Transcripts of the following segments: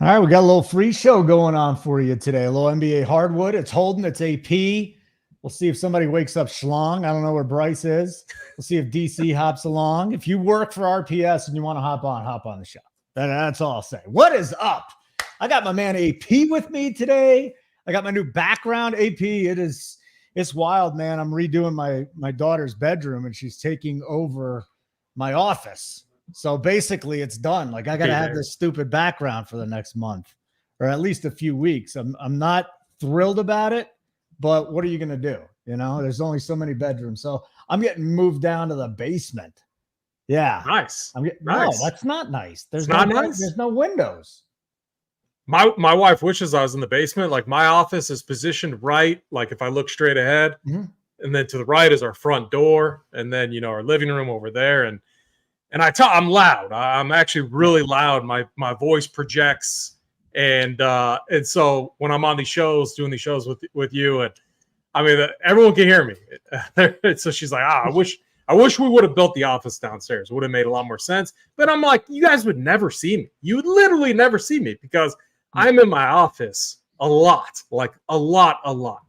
All right, we got a little free show going on for you today. A little NBA Hardwood. It's Holden. It's AP. We'll see if somebody wakes up Schlong. I don't know where Bryce is. We'll see if DC hops along. If you work for RPS and you want to hop on the show. That's all I'll say. What is up? I got my man AP with me today. I got my new background. AP, it's wild, man. I'm redoing my daughter's bedroom, and she's taking over my office. So basically it's done. Like I got to have this stupid background for the next month or at least a few weeks. I'm not thrilled about it, but what are you going to do? You know, there's only so many bedrooms. So I'm getting moved down to the basement. Yeah. Nice. Nice. No, that's not nice. There's nice. There's no windows. My wife wishes I was in the basement. Like my office is positioned right. Like if I look straight ahead, and then to the right is our front door. And then, you know, our living room over there. And I'm loud. I'm actually really loud. My voice projects, and so when I'm on these shows, doing these shows with you, and I mean everyone can hear me. So she's like, I wish we would have built the office downstairs. It would have made a lot more sense. But I'm like, you guys would never see me. You would literally never see me because I'm in my office a lot, like a lot.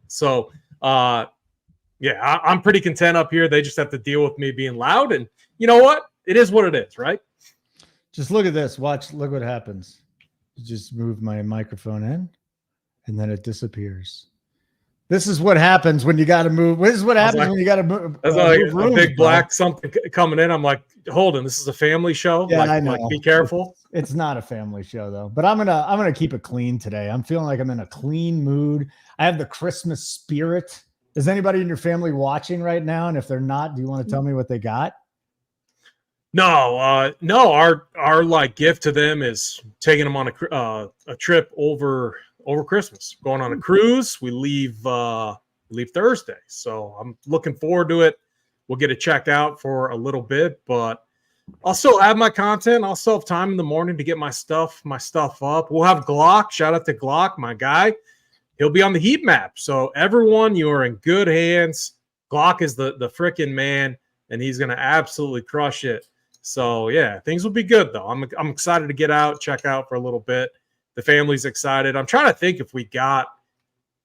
So yeah, I'm pretty content up here. They just have to deal with me being loud, and you know what? It is what it is, right? Just look at this. Look what happens. You just move my microphone in, and then it disappears. This is what happens when you got to move. This is what happens when you got to move. That's like a big black something coming in. I'm like, Holden, this is a family show. Yeah, like, I know. Like, be careful. It's not a family show though. But I'm gonna keep it clean today. I'm feeling like I'm in a clean mood. I have the Christmas spirit. Is anybody in your family watching right now? And if they're not, do you want to tell me what they got? No. Our like gift to them is taking them on a trip over Christmas, going on a cruise. We leave Thursday, so I'm looking forward to it. We'll get it checked out for a little bit, but I'll still have my content. I'll still have time in the morning to get my stuff up. We'll have Glock. Shout out to Glock, my guy. He'll be on the heat map. So everyone, you are in good hands. Glock is the freaking man, and he's gonna absolutely crush it. So yeah, things will be good though. I'm excited to get out, check out for a little bit. The family's excited. I'm trying to think if we got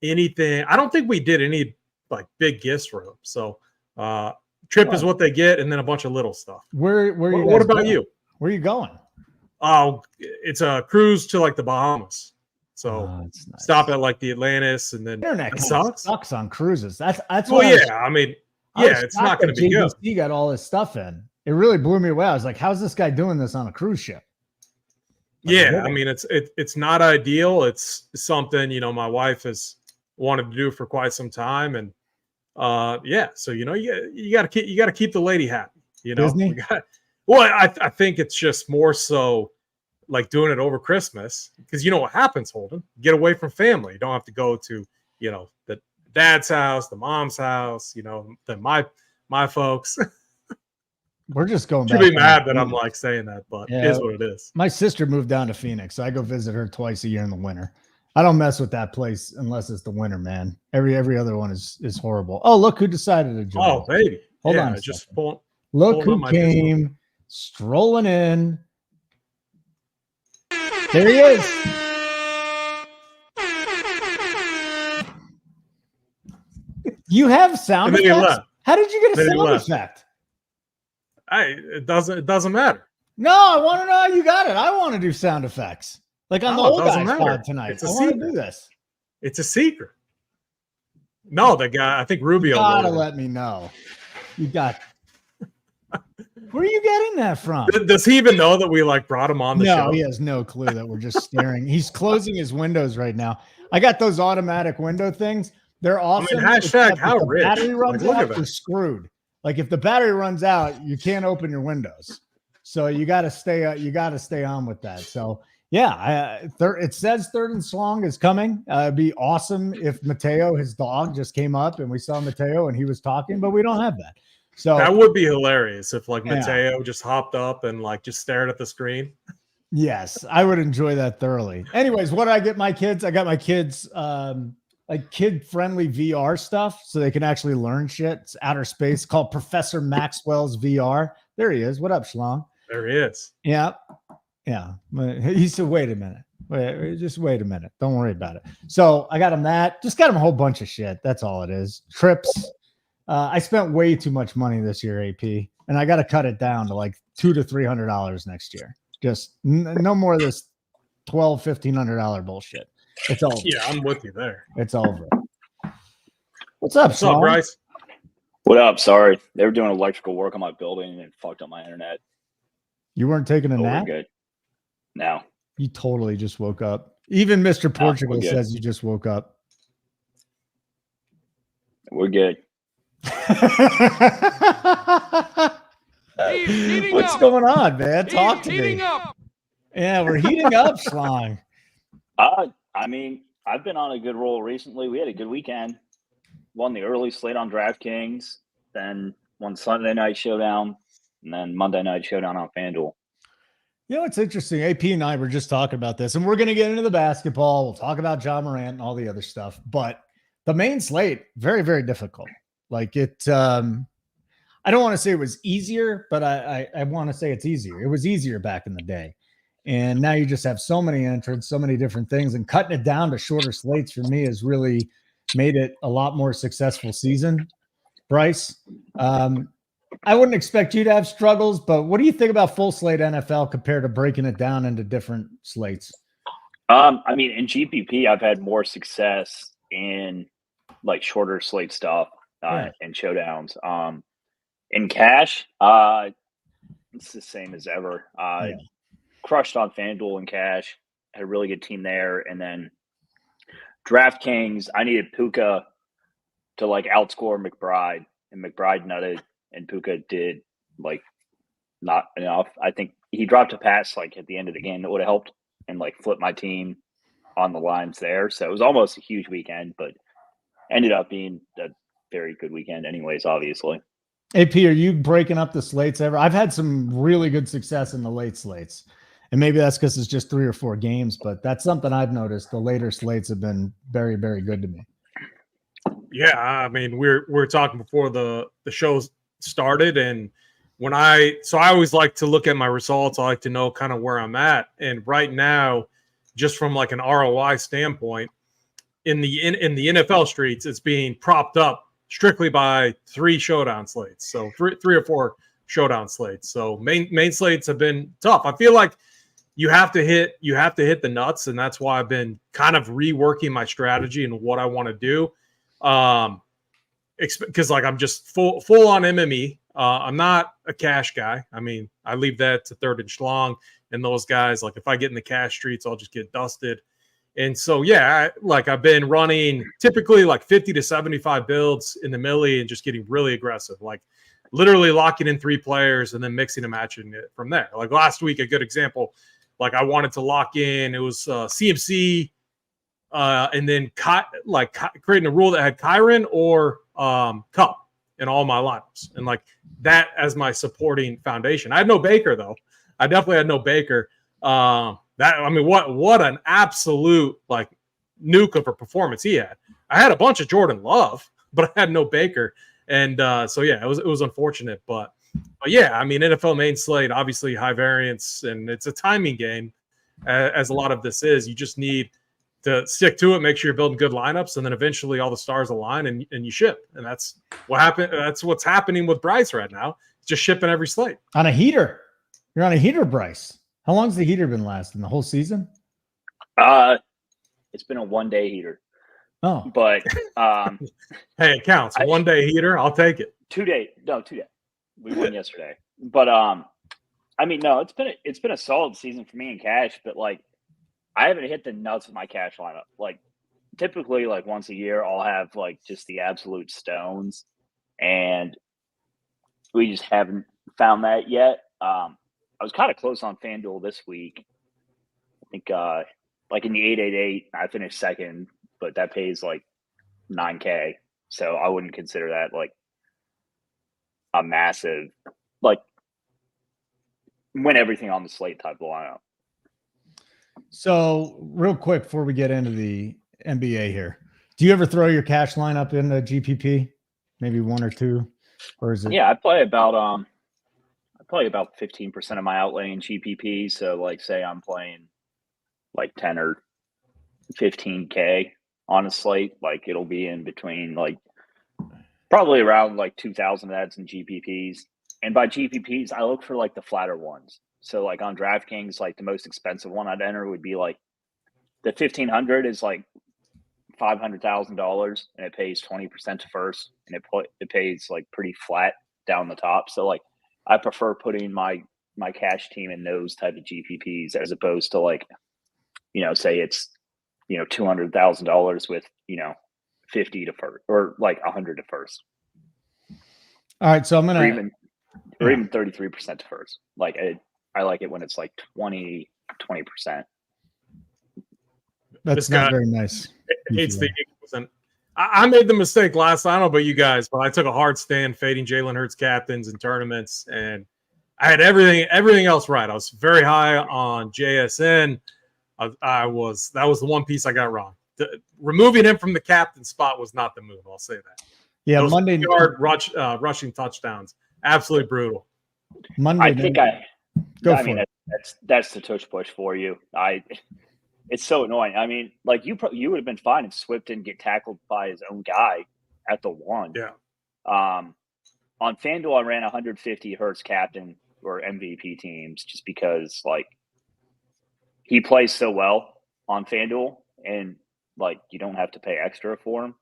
anything. I don't think we did any like big gifts for them. So trip is what they get, and then a bunch of little stuff. What about you? Where are you going? Oh, it's a cruise to like the Bahamas. So nice. Stop at like the Atlantis, and then internet sucks on cruises. That's well, yeah. I mean, yeah, it's not going to be good. You got all this stuff in. It really blew me away. I was like, how's this guy doing this on a cruise ship? Yeah, I mean, it's not ideal. It's something, you know, my wife has wanted to do for quite some time, and yeah, so you know, you got to keep the lady happy. You know, I think it's just more so like doing it over Christmas, because you know what happens, Holden. Get away from family. You don't have to go to, you know, the dad's house, the mom's house, you know, my folks. We're just going back. She'll be mad that I'm like saying that, but it is what it is. My sister moved down to Phoenix, so I go visit her twice a year in the winter. I don't mess with that place unless it's the winter, man. Every other one is horrible. Oh, look who decided to join. Oh, baby. Hold on. Look who came strolling in. There he is. You have sound effects? How did you get a sound effect? It doesn't matter. No, I want to know how you got it. I want to do sound effects. Like on the old guys pod tonight. I want to do this. It's a secret. No, the guy, I think Rubio. You gotta let me know. You got. Where are you getting that from? Does he even know that we like brought him on the show? No, he has no clue that we're just staring. He's closing his windows right now. I got those automatic window things. They're awesome. I mean, hashtag how rich. Battery runs out, you're screwed. Like if the battery runs out, you can't open your windows. So you got to stay on with that. So yeah, it says third and Schlong is coming. It'd be awesome if Mateo, his dog, just came up and we saw Mateo and he was talking, but we don't have that. So that would be hilarious if like Mateo just hopped up and like just stared at the screen. Yes, I would enjoy that thoroughly. Anyways, what did I get my kids? I got my kids like kid-friendly VR stuff so they can actually learn shit. It's outer space called Professor Maxwell's VR. There he is. What up, Schlong? There he is. Yeah. Yeah. He said, wait a minute. Just wait a minute. Don't worry about it. So I got him that. Just got him a whole bunch of shit. That's all it is. Trips. I spent way too much money this year, AP, and I got to cut it down to like $200 to $300 next year. Just no more of this $1,200-$1,500 bullshit. It's over. Yeah, I'm with you there. It's over. What's up, What's up, Bryce? What up? Sorry, they were doing electrical work on my building and fucked up my internet. You weren't taking a nap? We're good. No. You totally just woke up. Even Mr. Portugal says you just woke up. We're good. What's going on, man? Talk to me. Yeah, we're heating up, Schlong. I mean, I've been on a good roll recently. We had a good weekend. Won the early slate on DraftKings, then won Sunday night showdown, and then Monday night showdown on FanDuel. You know, it's interesting. AP and I were just talking about this, and we're going to get into the basketball. We'll talk about Ja Morant and all the other stuff. But the main slate, very, very difficult. Like it, I don't want to say it was easier, but I want to say it's easier. It was easier back in the day. And now you just have so many entrants, so many different things, and cutting it down to shorter slates for me has really made it a lot more successful season. Bryce, I wouldn't expect you to have struggles, but what do you think about full slate NFL compared to breaking it down into different slates? I mean, in GPP, I've had more success in like shorter slate stuff and showdowns. In cash, it's the same as ever. Crushed on FanDuel and cash, had a really good team there, and then DraftKings, I needed Puka to like outscore McBride, and McBride nutted, and Puka did like not enough. I think he dropped a pass like at the end of the game that would have helped and like flip my team on the lines there. So it was almost a huge weekend, but ended up being a very good weekend anyways, obviously. AP, are you breaking up the slates ever? I've had some really good success in the late slates. And maybe that's because it's just 3 or 4 games, but that's something I've noticed. The later slates have been very, very good to me. Yeah, I mean, we're talking before the show started, and I always like to look at my results. I like to know kind of where I'm at, and right now, just from like an ROI standpoint, in the NFL streets, it's being propped up strictly by 3 showdown slates, so 3 or 4 showdown slates. So main slates have been tough. I feel like you have to hit the nuts, and that's why I've been kind of reworking my strategy and what I want to do. Because like I'm just full on MME. I'm not a cash guy. I mean, I leave that to Third and Schlong and those guys. Like if I get in the cash streets, I'll just get dusted. And so I've been running typically like 50 to 75 builds in the millie and just getting really aggressive, like literally locking in 3 players and then mixing and matching it from there. Like last week, a good example. Like I wanted to lock in, it was CMC, and then creating a rule that had Kyron or Cup in all my lineups, and like that as my supporting foundation. I had no Baker though. I definitely had no Baker. What an absolute like nuke of a performance he had. I had a bunch of Jordan Love, but I had no Baker, and it was unfortunate, but yeah, I mean, NFL main slate, obviously high variance, and it's a timing game, as a lot of this is. You just need to stick to it, make sure you're building good lineups, and then eventually all the stars align and you ship. And that's what happened. That's what's happening with Bryce right now. Just shipping every slate. On a heater. You're on a heater, Bryce. How long's the heater been lasting? The whole season? It's been a 1-day heater. Oh. But hey, it counts. 1-day heater, I'll take it. 2 days. No, 2 days. We won yesterday, but I mean, no, it's been a solid season for me in cash, but like I haven't hit the nuts of my cash lineup. Like typically, like once a year, I'll have like just the absolute stones, and we just haven't found that yet. I was kind of close on FanDuel this week. I think like in the 888, I finished second, but that pays like $9K, so I wouldn't consider that like a massive, like, win everything on the slate type of lineup. So real quick before we get into the NBA here, do you ever throw your cash lineup in the GPP? Maybe 1 or 2, or is it? Yeah, I play about 15% of my outlay in GPP. So like, say I'm playing like 10 or 15K on a slate. Like it'll be in between like probably around like 2,000 ads and GPPs. And by GPPs, I look for like the flatter ones. So like on DraftKings, like the most expensive one I'd enter would be like the 1,500 is like $500,000 and it pays 20% to first, and it pays like pretty flat down the top. So like I prefer putting my cash team in those type of GPPs as opposed to like, say it's, $200,000 with, 50 to first or like 100 to first. All right. So I'm going to, or even 33% to first. Like I like it when it's like 20%. That's not very nice. Hates the Eagles. And I made the mistake last time. I don't know about you guys, but I took a hard stand fading Jalen Hurts captains in tournaments, and I had everything else right. I was very high on JSN. That was the one piece I got wrong. Removing him from the captain spot was not the move. I'll say that. Yeah, those Monday yard rushing touchdowns, absolutely brutal. Monday. That's the tush push for you. It's so annoying. I mean, like you would have been fine if Swift didn't get tackled by his own guy at the one. Yeah. On FanDuel, I ran 150 Hurts captain or MVP teams just because like he plays so well on FanDuel, and like you don't have to pay extra for him.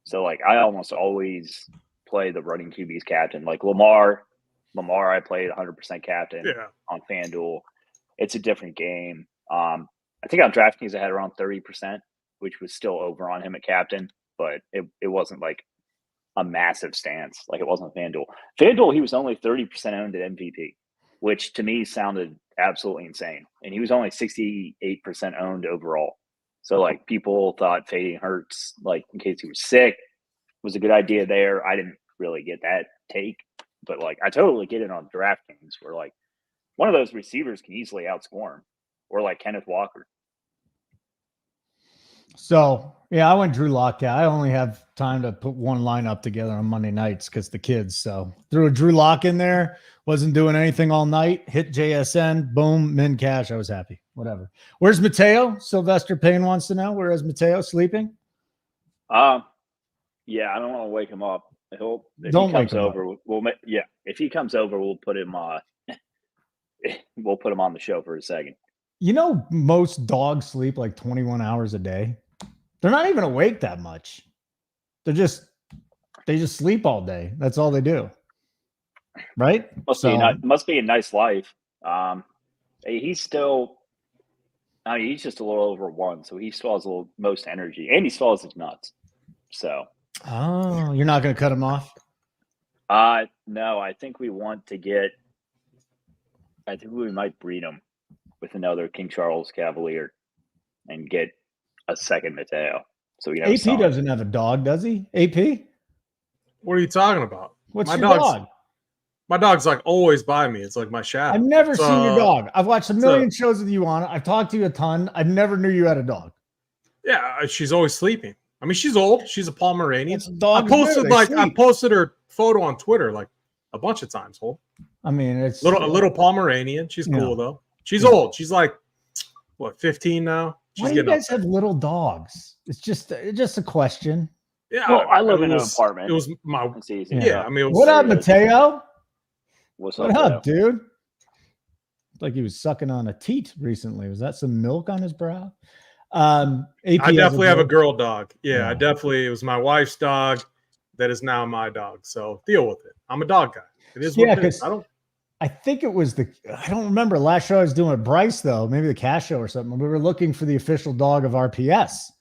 So like I almost always play the running QB's captain. Like Lamar, I played 100% captain on FanDuel. It's a different game. I think on DraftKings I had around 30%, which was still over on him at captain, but it wasn't like a massive stance. Like it wasn't FanDuel. FanDuel, he was only 30% owned at MVP, which to me sounded absolutely insane. And he was only 68% owned overall. So like people thought fading Hurts, like in case he was sick, was a good idea there. I didn't really get that take, but like I totally get it on DraftKings where like one of those receivers can easily outscore him, or like Kenneth Walker. So, yeah, I went Drew Lock. Yeah, I only have time to put one lineup together on Monday nights because the kids. So, threw a Drew Lock in there. Wasn't doing anything all night. Hit JSN. Boom. Min cash. I was happy. Whatever. Where's Mateo? Sylvester Payne wants to know. Where is Mateo sleeping? Yeah, I don't want to wake him up. If he comes over, if he comes over, we'll put him on the show for a second. Most dogs sleep like 21 hours a day. They're not even awake that much. They just sleep all day. That's all they do. Right? Must be a nice life. He's still, he's just a little over 1, so he still has the most energy, and he still has his nuts. So. Oh, you're not going to cut him off? No, I think we want to get. I think we might breed him with another King Charles Cavalier and get a second Mateo. So we have AP doesn't have a dog, does he? AP? What are you talking about? What's your dog? My dog's like always by me. It's like my shadow. I've never seen your dog. I've watched a million shows with you on it. I've talked to you a ton. I never knew you had a dog. Yeah, she's always sleeping. I mean, she's old. She's a Pomeranian. I posted her photo on Twitter like a bunch of times. I mean, it's a little Pomeranian. She's cool though. She's old. She's like 15 now. Why do you guys have little dogs? It's just a question. Yeah. Well, I live in an apartment. It was my. It's easy. Yeah. I mean, what up, Mateo? What's up, dude? Like he was sucking on a teat recently. Was that some milk on his brow? I definitely have a girl dog. Yeah, it was my wife's dog that is now my dog. So deal with it. I'm a dog guy. It is what it is. I think it was I don't remember. Last show I was doing with Bryce, though, maybe the cash show or something. We were looking for the official dog of RPS.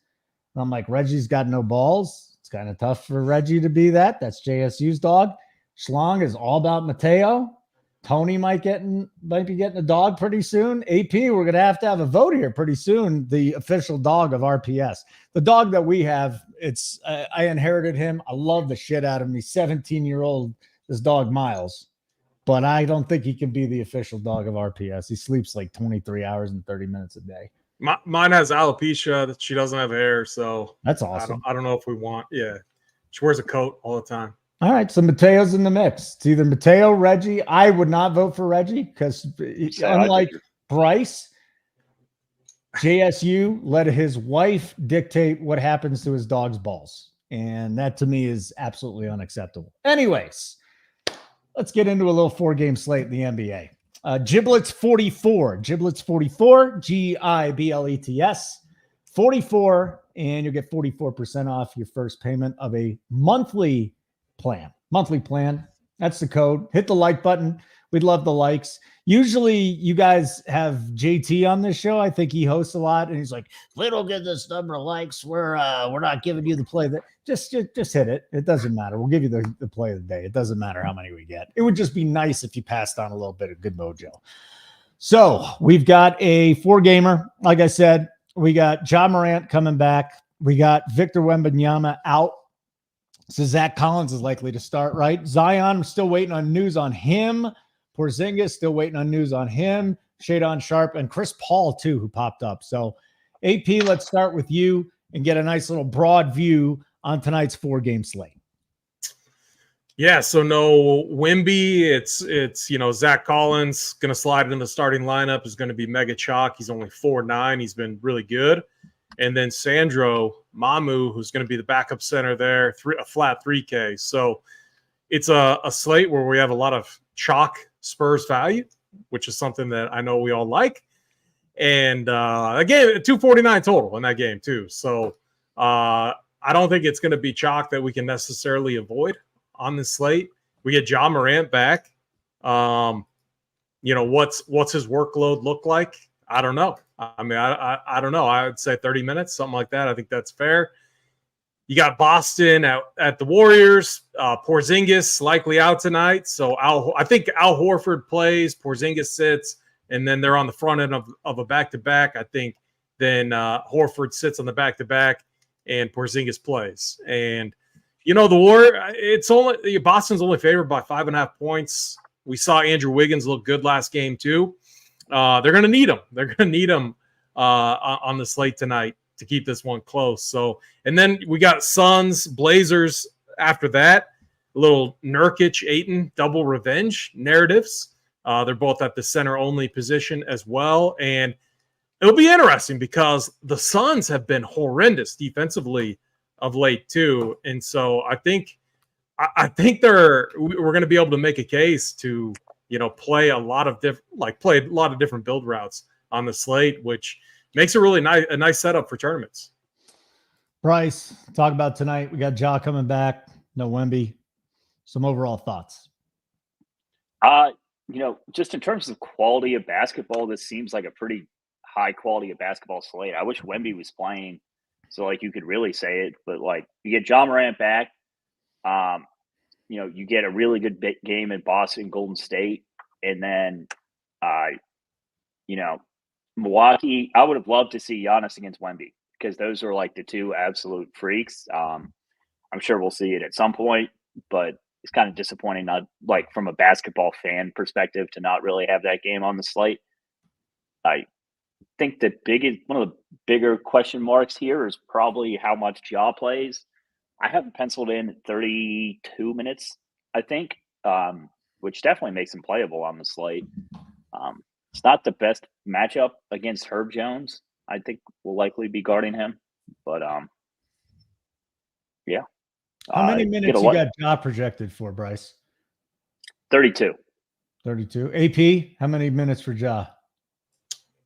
And I'm like, Reggie's got no balls. It's kind of tough for Reggie to be that. That's JSU's dog. Schlong is all about Mateo. Tony might be getting a dog pretty soon. AP, we're going to have a vote here pretty soon. The official dog of RPS. The dog that we have, I inherited him. I love the shit out of him. He's 17-year-old, this dog Miles. But I don't think he can be the official dog of RPS. He sleeps like 23 hours and 30 minutes a day. Mine has alopecia. She doesn't have hair, so that's awesome. I don't know if we want. Yeah, she wears a coat all the time. All right, so Mateo's in the mix. It's either Mateo, Reggie. I would not vote for Reggie because unlike Bryce, JSU let his wife dictate what happens to his dog's balls. And that to me is absolutely unacceptable. Anyways, let's get into a little 4-game slate in the NBA. Giblets 44, Giblets 44, and you'll get 44% off your first payment of a monthly plan. That's the code. Hit the like button. We'd love the likes. Usually you guys have JT on this show. I think he hosts a lot, and he's like, if we don't get this number of likes, we're not giving you the play. That just hit it. It doesn't matter. We'll give you the play of the day. It doesn't matter how many we get. It would just be nice if you passed on a little bit of good mojo. So we've got a 4-gamer. Like I said, we got Ja Morant coming back. We got Victor Wembanyama out. So Zach Collins is likely to start, right? Zion, I'm still waiting on news on him. Porzingis, still waiting on news on him. Shadon Sharp and Chris Paul, too, who popped up. So, AP, let's start with you and get a nice little broad view on tonight's 4-game slate. Yeah, so no Wemby. It's Zach Collins going to slide in the starting lineup, is going to be mega chalk. He's only 4'9". He's been really good. And then Sandro Mamu, who's going to be the backup center there, a flat 3K. So it's a slate where we have a lot of chalk Spurs value, which is something that I know we all like. And again, 249 total in that game too. So I don't think it's going to be chalk that we can necessarily avoid on this slate. We get Ja Morant back. What's his workload look like? I don't know. I mean, I don't know. I would say 30 minutes, something like that. I think that's fair. You got Boston at the Warriors. Porzingis likely out tonight. So I think Al Horford plays, Porzingis sits, and then they're on the front end of a back-to-back. I think then Horford sits on the back-to-back and Porzingis plays. And, the Boston's only favored by 5.5 points. We saw Andrew Wiggins look good last game too. They're going to need him. They're going to need him on the slate tonight to keep this one close. So, and then we got Suns, Blazers after that. A little Nurkic, Ayton, double revenge narratives. They're both at the center-only position as well. And it'll be interesting because the Suns have been horrendous defensively of late too. And so I think we're going to be able to make a case to play a lot of different build routes on the slate, which makes it really a nice setup for tournaments. Bryce, talk about tonight. We got Ja coming back. No Wemby. Some overall thoughts. Just in terms of quality of basketball, this seems like a pretty high quality of basketball slate. I wish Wemby was playing, so you could really say it. But you get Ja Morant back. You get a really good game in Boston, Golden State, and then, Milwaukee. I would have loved to see Giannis against Wemby because those are the two absolute freaks. I'm sure we'll see it at some point, but it's kind of disappointing, not from a basketball fan perspective, to not really have that game on the slate. I think one of the bigger question marks here is probably how much Ja plays. I have it penciled in 32 minutes, I think, which definitely makes him playable on the slate. It's not the best matchup against Herb Jones. I think we'll likely be guarding him, but yeah. How many minutes you got Ja projected for, Bryce? 32. 32. AP, how many minutes for Ja?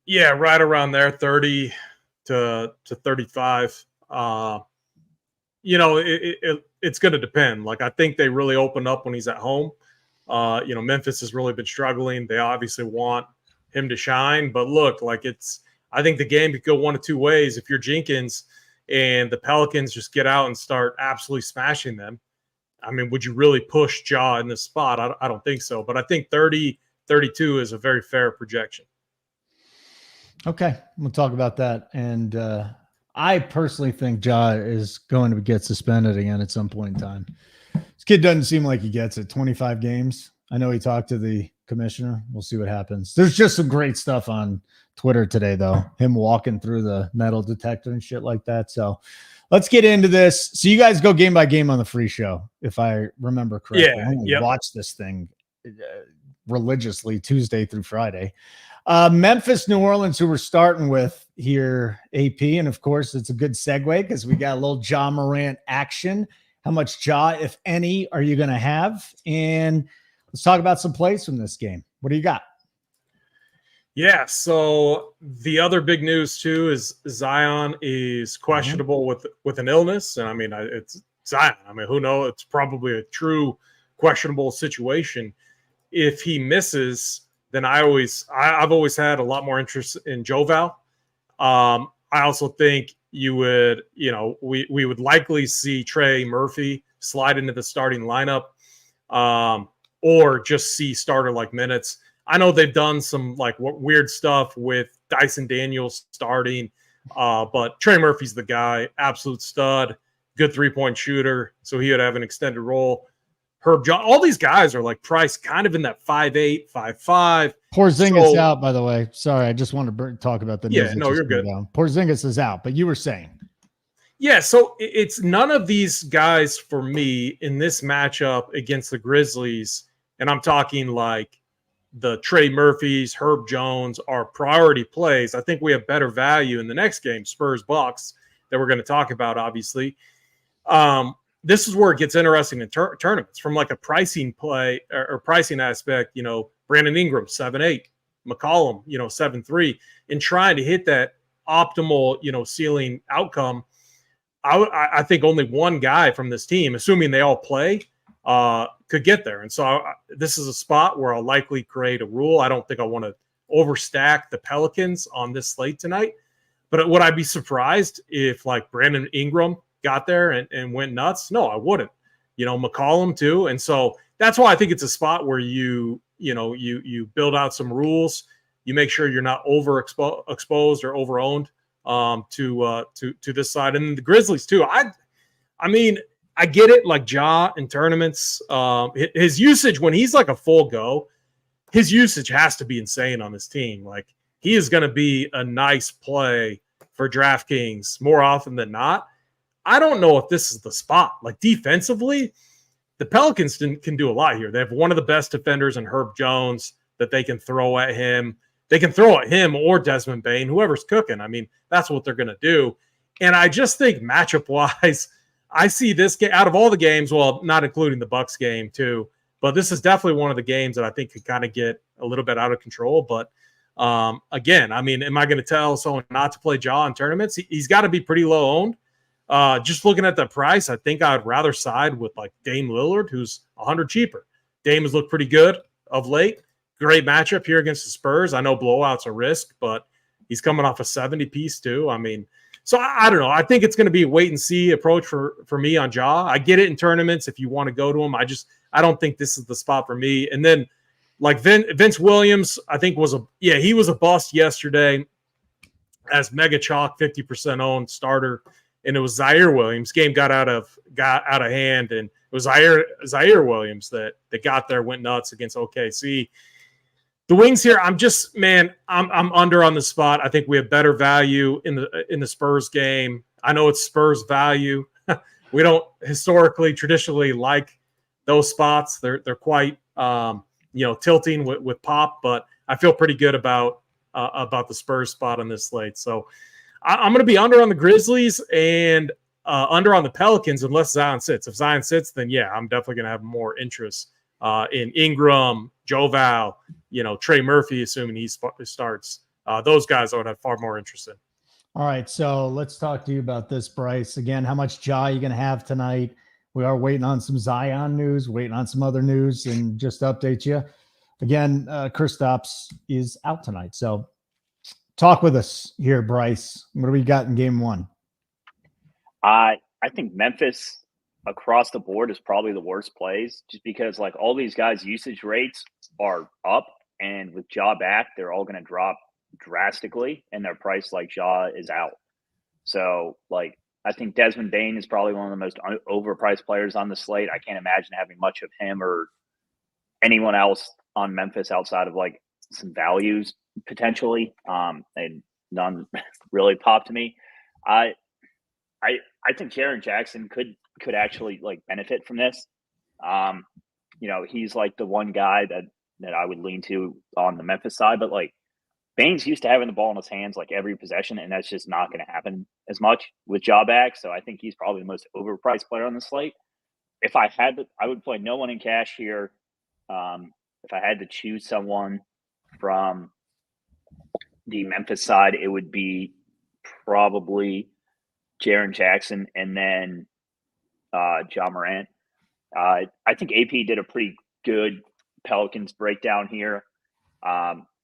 Yeah, right around there, 30 to 35. It's going to depend. I think they really open up when he's at home. Memphis has really been struggling. They obviously want him to shine, but look, I think the game could go one of two ways. If you're Jenkins and the Pelicans just get out and start absolutely smashing them, I mean, would you really push Ja in this spot? I don't think so, but I think 30, 32 is a very fair projection. Okay, we'll talk about that. And I personally think Ja is going to get suspended again at some point in time. This kid doesn't seem like he gets it. 25 games. I know he talked to the commissioner. We'll see what happens. There's just some great stuff on Twitter today, though. Him walking through the metal detector and shit like that. So let's get into this. So you guys go game by game on the free show, if I remember correctly. Yeah, I watch this thing religiously Tuesday through Friday. Memphis, New Orleans, who we're starting with here, AP. And of course, it's a good segue because we got a little Ja Morant action. How much Ja, if any, are you going to have? And let's talk about some plays from this game. What do you got? Yeah, so the other big news too is Zion is questionable with an illness. And I mean, it's Zion. I mean, who knows? It's probably a true questionable situation. If he misses, then I've always had a lot more interest in Joval. I also think we would likely see Trey Murphy slide into the starting lineup, or just see starter like minutes. I know they've done some like weird stuff with Dyson Daniels starting, but Trey Murphy's the guy, absolute stud, good 3-point shooter, so he would have an extended role. Herb John, all these guys are like priced kind of in that 5'8", 5'5". Porzingis out, by the way. Sorry, I just wanted to talk about the news. Yeah, no, you're good. Porzingis is out, but you were saying. Yeah, so it's none of these guys for me in this matchup against the Grizzlies, and I'm talking like the Trey Murphys, Herb Jones are priority plays. I think we have better value in the next game, Spurs Bucks, that we're going to talk about, obviously. This is where it gets interesting in tournaments from like a pricing play or pricing aspect. Brandon Ingram 7-8, McCollum 7-3, and trying to hit that optimal ceiling outcome. I think only one guy from this team, assuming they all play, could get there. And so this is a spot where I'll likely create a rule. I don't think I want to overstack the Pelicans on this slate tonight, but would I be surprised if like Brandon Ingram got there and went nuts? No, I wouldn't. McCollum too. And so that's why I think it's a spot where you build out some rules. You make sure you're not exposed or over-owned to this side. And the Grizzlies too. I mean, I get it, like Ja in tournaments. His usage, when he's like a full go, his usage has to be insane on this team. Like, he is going to be a nice play for DraftKings more often than not. I don't know if this is the spot. Like, defensively, the Pelicans can do a lot here. They have one of the best defenders in Herb Jones that they can throw at him. They can throw at him or Desmond Bane, whoever's cooking. I mean, that's what they're going to do. And I just think matchup-wise, I see this game out of all the games, well, not including the Bucks game too, but this is definitely one of the games that I think could kind of get a little bit out of control. But again, I mean, am I going to tell someone not to play Ja in tournaments? He's got to be pretty low owned. Just looking at the price, I think I'd rather side with like Dame Lillard, who's 100 cheaper. Dame has looked pretty good of late. Great matchup here against the Spurs. I know blowout's a risk, but he's coming off a 70 piece too. I mean, so I don't know. I think it's going to be a wait and see approach for me on Ja. I get it in tournaments if you want to go to him. I don't think this is the spot for me. And then like Vince Williams, I think he was a bust yesterday as mega chalk 50% owned starter. And it was Zaire Williams. Game got out of hand, and it was Zaire Williams that got there, went nuts against OKC. The Wings here, I'm under on the spot. I think we have better value in the Spurs game. I know it's Spurs value. We don't traditionally like those spots. They're quite tilting with pop, but I feel pretty good about the Spurs spot on this slate. So I'm going to be under on the Grizzlies and under on the Pelicans unless Zion sits. If Zion sits, then yeah, I'm definitely going to have more interest in Ingram, Joval, Trey Murphy, assuming he starts. Those guys I would have far more interest in. All right, so let's talk to you about this, Bryce. Again, how much Ja are you going to have tonight? We are waiting on some Zion news, waiting on some other news, and just to update you. Again, Kristaps is out tonight. So talk with us here, Bryce. What do we got in game one? I think Memphis across the board is probably the worst plays just because like all these guys' usage rates are up, and with Ja back, they're all going to drop drastically, and their price like Ja is out. So like I think Desmond Bane is probably one of the most overpriced players on the slate. I can't imagine having much of him or anyone else on Memphis outside of like some values potentially. And none really popped to me. I think Jaren Jackson could actually like benefit from this. He's like the one guy that I would lean to on the Memphis side, but like Baines used to having the ball in his hands like every possession, and that's just not going to happen as much with Ja back. So I think he's probably the most overpriced player on the slate. If I had to, I would play no one in cash here. If I had to choose someone from the Memphis side, it would be probably Jaren Jackson and then Ja Morant. I think AP did a pretty good Pelicans breakdown here.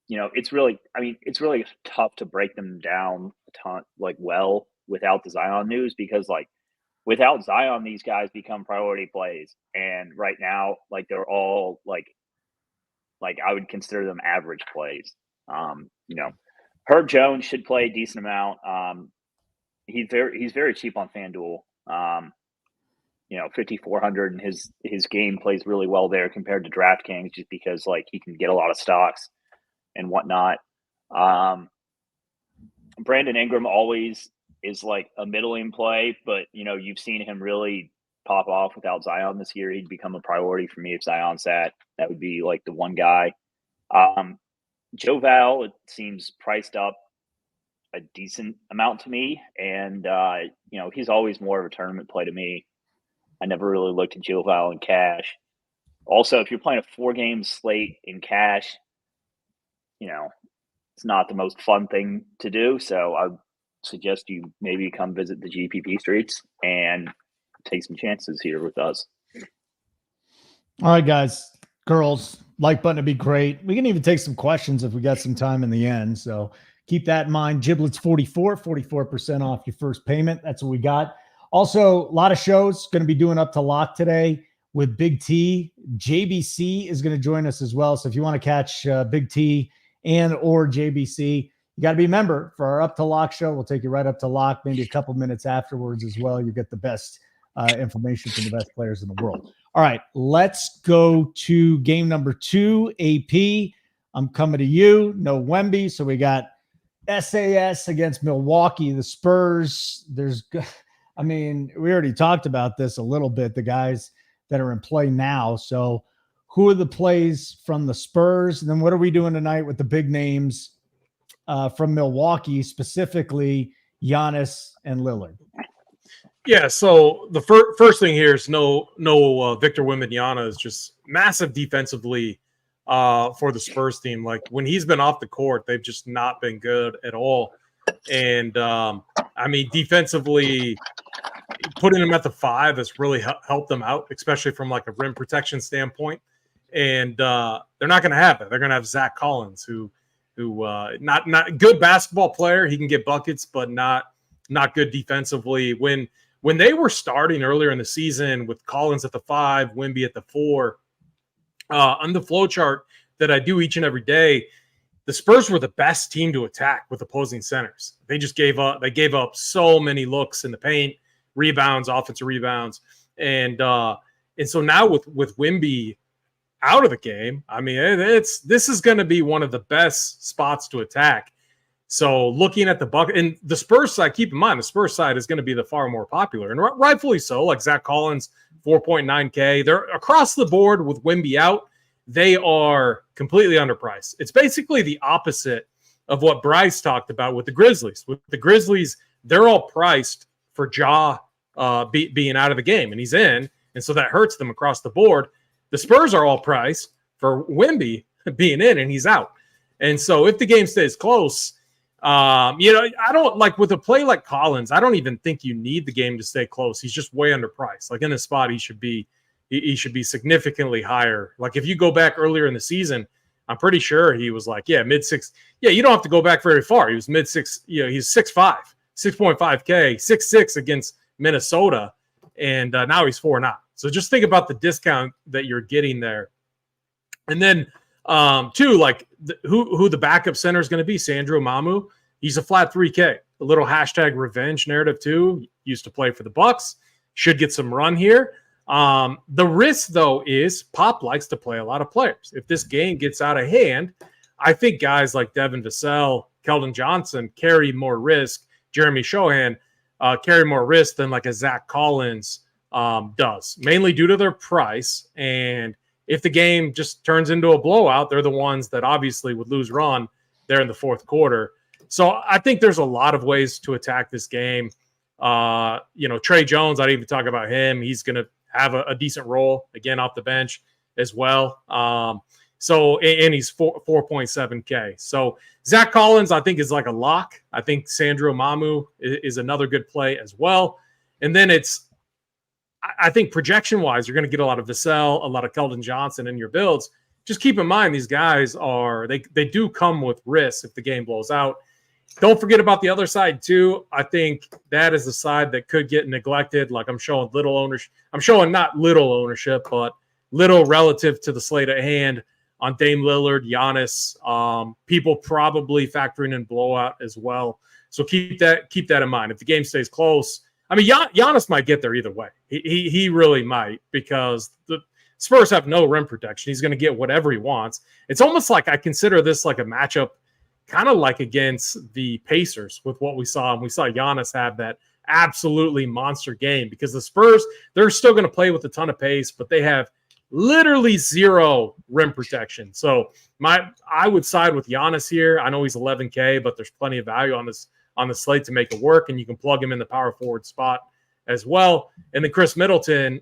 It's really tough to break them down a ton, well without the Zion news, because without Zion, these guys become priority plays. And right now, they're all I would consider them average plays. Herb Jones should play a decent amount. He's very cheap on FanDuel. 5,400, and his game plays really well there compared to DraftKings, just because he can get a lot of stocks and whatnot. Brandon Ingram always is a middling play, but you've seen him really pop off without Zion this year. He'd become a priority for me if Zion sat. That would be the one guy. Joe Val, it seems priced up a decent amount to me, and he's always more of a tournament play to me. I never really looked at Joe Val in cash. Also, if you're playing a 4-game slate in cash, it's not the most fun thing to do. So I suggest you maybe come visit the GPP streets and take some chances here with us. All right, guys, girls, like button would be great. We can even take some questions if we got some time in the end. So keep that in mind. Giblets 44% off your first payment. That's what we got. Also, a lot of shows going to be doing up to lock today with Big T. JBC is going to join us as well. So if you want to catch Big T and or JBC, you got to be a member for our Up to Lock show. We'll take you right up to lock, maybe a couple minutes afterwards as well. You get the best information from the best players in the world. All right, let's go to game number 2, AP. I'm coming to you. No Wemby. So we got SAS against Milwaukee. The Spurs, we already talked about this a little bit, the guys that are in play now. So who are the plays from the Spurs? And then what are we doing tonight with the big names from Milwaukee, specifically Giannis and Lillard? Yeah, so the first thing here is no Victor Wembanyama is just massive defensively for the Spurs team. When he's been off the court, they've just not been good at all. And defensively, putting him at the 5 has really helped them out, especially from a rim protection standpoint. And they're not going to have that. They're going to have Zach Collins, who not good basketball player. He can get buckets, but not good defensively. When they were starting earlier in the season with Collins at the 5, Wemby at the 4, on the flow chart that I do each and every day, the Spurs were the best team to attack with opposing centers. They just gave up. They gave up so many looks in the paint, rebounds, offensive rebounds, and so now with Wemby out of the game, this is going to be one of the best spots to attack. So looking at the bucket and the Spurs side, keep in mind the Spurs side is going to be the far more popular, and rightfully so. Zach Collins, 4.9K. They're across the board with Wemby out. They are completely underpriced. It's basically the opposite of what Bryce talked about with the Grizzlies. With the Grizzlies, they're all priced for Ja being out of the game, and he's in, and so that hurts them across the board. The Spurs are all priced for Wemby being in, and he's out. And so if the game stays close, I don't with a play like Collins, I don't even think you need the game to stay close. He's just way underpriced. In his spot, he should be significantly higher. If you go back earlier in the season, I'm pretty sure he was mid-6. Yeah, you don't have to go back very far. He was mid-6. He's 6'5", 6.5K, 6'6" against Minnesota, and now he's 4-9. So just think about the discount that you're getting there. And then who the backup center is going to be, Sandro Mamu. He's a flat 3K. A little hashtag revenge narrative too. Used to play for the Bucks. Should get some run here. The risk though is Pop likes to play a lot of players. If this game gets out of hand, I think guys like Devin Vassell, Keldon Johnson carry more risk. Jeremy Shohan carry more risk than a Zach Collins does, mainly due to their price. And if the game just turns into a blowout, they're the ones that obviously would lose run there in the fourth quarter. So I think there's a lot of ways to attack this game. Trey Jones, I didn't even talk about him. He's going to have a decent role again off the bench as well. And he's 4.7K. So Zach Collins, I think, is like a lock. I think Sandro Mamu is another good play as well. And then I think projection-wise, you're going to get a lot of Vassell, a lot of Keldon Johnson in your builds. Just keep in mind these guys they do come with risks if the game blows out. Don't forget about the other side too. I think that is the side that could get neglected. Like I'm showing little ownership. I'm showing not little ownership, but little relative to the slate at hand on Dame Lillard, Giannis. People probably factoring in blowout as well. So keep that in mind. If the game stays close, I mean, Giannis might get there either way. He really might, because the Spurs have no rim protection. He's going to get whatever he wants. It's almost like I consider this like a matchup kind of like against the Pacers with what we saw. And we saw Giannis have that absolutely monster game, because the Spurs, they're still going to play with a ton of pace, but they have literally zero rim protection. So I would side with Giannis here. I know he's 11K, but there's plenty of value on the slate to make it work, and you can plug him in the power forward spot as well. And then Chris Middleton